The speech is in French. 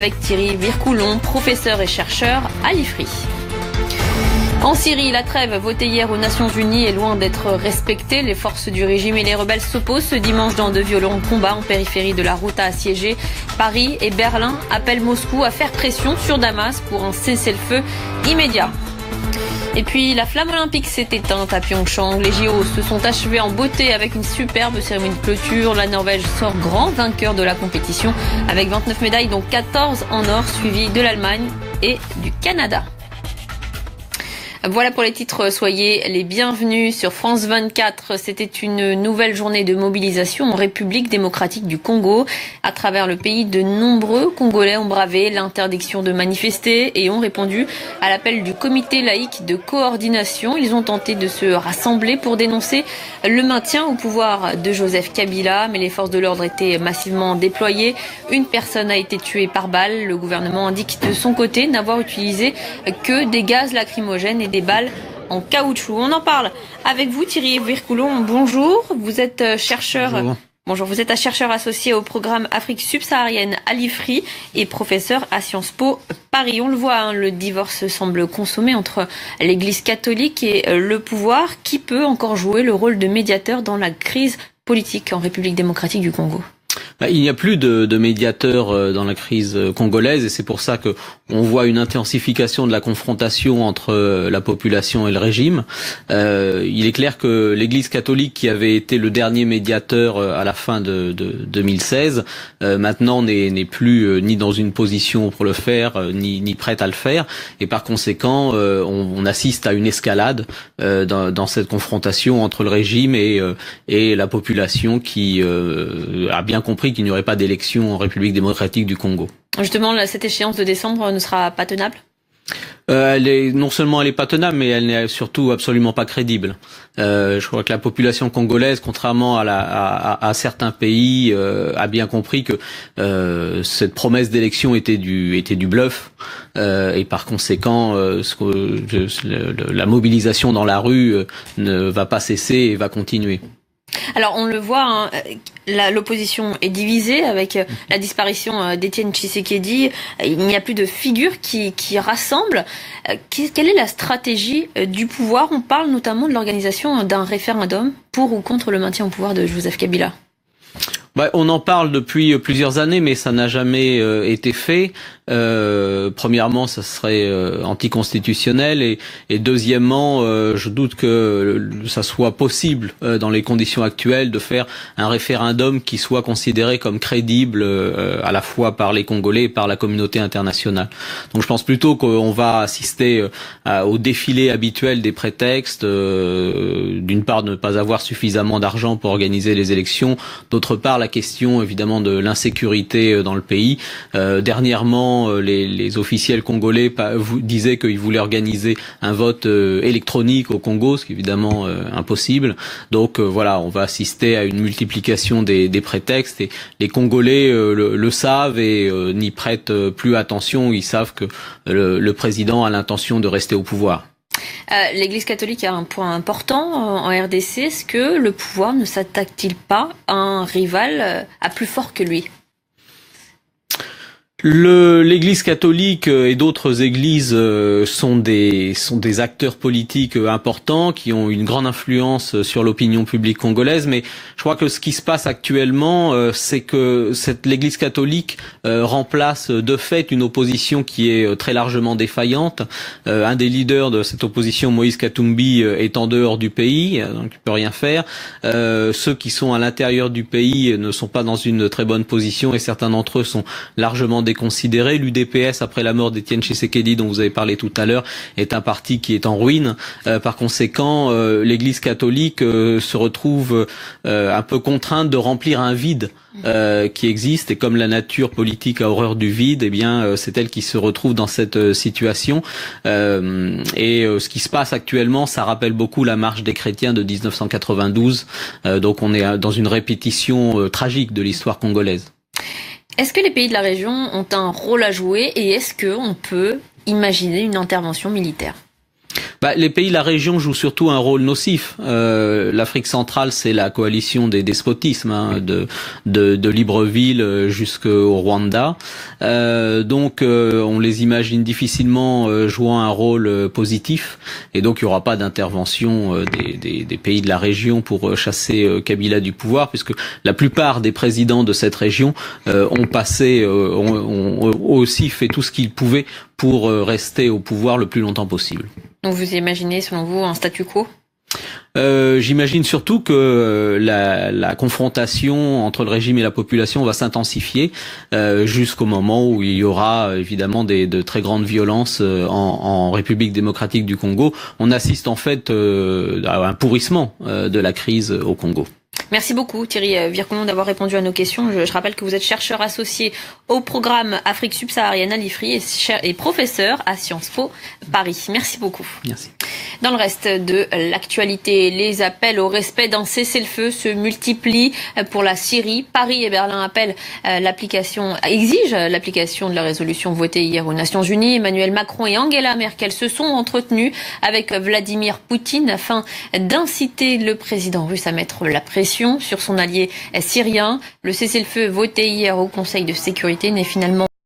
Avec Thierry Vircoulon, professeur et chercheur à l'IFRI. En Syrie, la trêve votée hier aux Nations Unies est loin d'être respectée. Les forces du régime et les rebelles s'opposent ce dimanche dans de violents combats en périphérie de la Ghouta assiégée. Paris et Berlin appellent Moscou à faire pression sur Damas pour un cessez-le-feu immédiat. Et puis la flamme olympique s'est éteinte à Pyeongchang. Les JO se sont achevés en beauté avec une superbe cérémonie de clôture. La Norvège sort grand vainqueur de la compétition avec 29 médailles dont 14 en or, suivies de l'Allemagne et du Canada. Voilà pour les titres, soyez les bienvenus sur France 24. C'était une nouvelle journée de mobilisation en République démocratique du Congo. À travers le pays, de nombreux Congolais ont bravé l'interdiction de manifester et ont répondu à l'appel du comité laïque de coordination. Ils ont tenté de se rassembler pour dénoncer le maintien au pouvoir de Joseph Kabila, mais les forces de l'ordre étaient massivement déployées. Une personne a été tuée par balle. Le gouvernement indique de son côté n'avoir utilisé que des gaz lacrymogènes et des balles en caoutchouc. On en parle avec vous, Thierry Vircoulon. Bonjour, vous êtes chercheur. Bonjour, vous êtes un chercheur associé au programme Afrique subsaharienne à l'IFRI et professeur à Sciences Po Paris. On le voit, le divorce semble consommé entre l'Église catholique et le pouvoir. Qui peut encore jouer le rôle de médiateur dans la crise politique en République démocratique du Congo ? Il n'y a plus de médiateurs dans la crise congolaise et c'est pour ça que on voit une intensification de la confrontation entre la population et le régime. Il est clair que l'Église catholique, qui avait été le dernier médiateur à la fin de 2016, maintenant n'est plus ni dans une position pour le faire, ni prête à le faire. Et par conséquent, on assiste à une escalade dans cette confrontation entre le régime et la population qui a bien compris qu'il n'y aurait pas d'élection en République démocratique du Congo. Justement, cette échéance de décembre ne sera pas tenable ? Non seulement elle est pas tenable, mais elle n'est surtout absolument pas crédible. Je crois que la population congolaise, contrairement à certains pays, a bien compris que cette promesse d'élection était du bluff, et par conséquent, la mobilisation dans la rue ne va pas cesser et va continuer. Alors on le voit, l'opposition est divisée avec la disparition d'Étienne Tshisekedi. Il n'y a plus de figure qui rassemble. Quelle est la stratégie du pouvoir ? On parle notamment de l'organisation d'un référendum pour ou contre le maintien au pouvoir de Joseph Kabila. On en parle depuis plusieurs années, mais ça n'a jamais été fait. Premièrement, ça serait anticonstitutionnel et deuxièmement, je doute que ça soit possible dans les conditions actuelles de faire un référendum qui soit considéré comme crédible à la fois par les Congolais et par la communauté internationale. Donc je pense plutôt qu'on va assister au défilé habituel des prétextes, d'une part de ne pas avoir suffisamment d'argent pour organiser les élections, d'autre part la question évidemment de l'insécurité dans le pays. Dernièrement, les officiels congolais disaient qu'ils voulaient organiser un vote électronique au Congo, ce qui est évidemment impossible. Donc voilà, on va assister à une multiplication des prétextes et les Congolais le savent et n'y prêtent plus attention. Ils savent que le président a l'intention de rester au pouvoir. L'Église catholique a un point important en RDC. Est-ce que le pouvoir ne s'attaque-t-il pas à un rival à plus fort que lui ? L'Église catholique et d'autres églises sont des acteurs politiques importants qui ont une grande influence sur l'opinion publique congolaise, mais je crois que ce qui se passe actuellement, c'est que l'Église catholique remplace de fait une opposition qui est très largement défaillante. Un des leaders de cette opposition, Moïse Katumbi, est en dehors du pays, donc il peut rien faire. Ceux qui sont à l'intérieur du pays ne sont pas dans une très bonne position et certains d'entre eux sont largement déconsidéré. L'UDPS, après la mort d'Étienne Tshisekedi, dont vous avez parlé tout à l'heure, est un parti qui est en ruine. Par conséquent, l'Église catholique se retrouve un peu contrainte de remplir un vide qui existe. Et comme la nature politique a horreur du vide, eh bien, c'est elle qui se retrouve dans cette situation. Et ce qui se passe actuellement, ça rappelle beaucoup la marche des chrétiens de 1992. Donc, on est dans une répétition tragique de l'histoire congolaise. Est-ce que les pays de la région ont un rôle à jouer et est-ce qu'on peut imaginer une intervention militaire ? Les pays de la région jouent surtout un rôle nocif. L'Afrique centrale, c'est la coalition des despotismes, de Libreville jusqu'au Rwanda. Donc, on les imagine difficilement jouant un rôle positif, et donc il n'y aura pas d'intervention des pays de la région pour chasser Kabila du pouvoir, puisque la plupart des présidents de cette région ont aussi fait tout ce qu'ils pouvaient pour rester au pouvoir le plus longtemps possible. Donc vous imaginez, selon vous, un statu quo ? J'imagine surtout que la confrontation entre le régime et la population va s'intensifier jusqu'au moment où il y aura évidemment de très grandes violences en République démocratique du Congo. On assiste en fait à un pourrissement de la crise au Congo. Merci beaucoup Thierry Vircolon d'avoir répondu à nos questions. Je rappelle que vous êtes chercheur associé au programme Afrique subsaharienne à l'IFRI et professeur à Sciences Po Paris. Merci beaucoup. Merci. Dans le reste de l'actualité, les appels au respect d'un cessez-le-feu se multiplient pour la Syrie. Paris et Berlin exigent l'application de la résolution votée hier aux Nations Unies. Emmanuel Macron et Angela Merkel se sont entretenus avec Vladimir Poutine afin d'inciter le président russe à mettre la pression sur son allié syrien. Le cessez-le-feu voté hier au Conseil de sécurité n'est finalement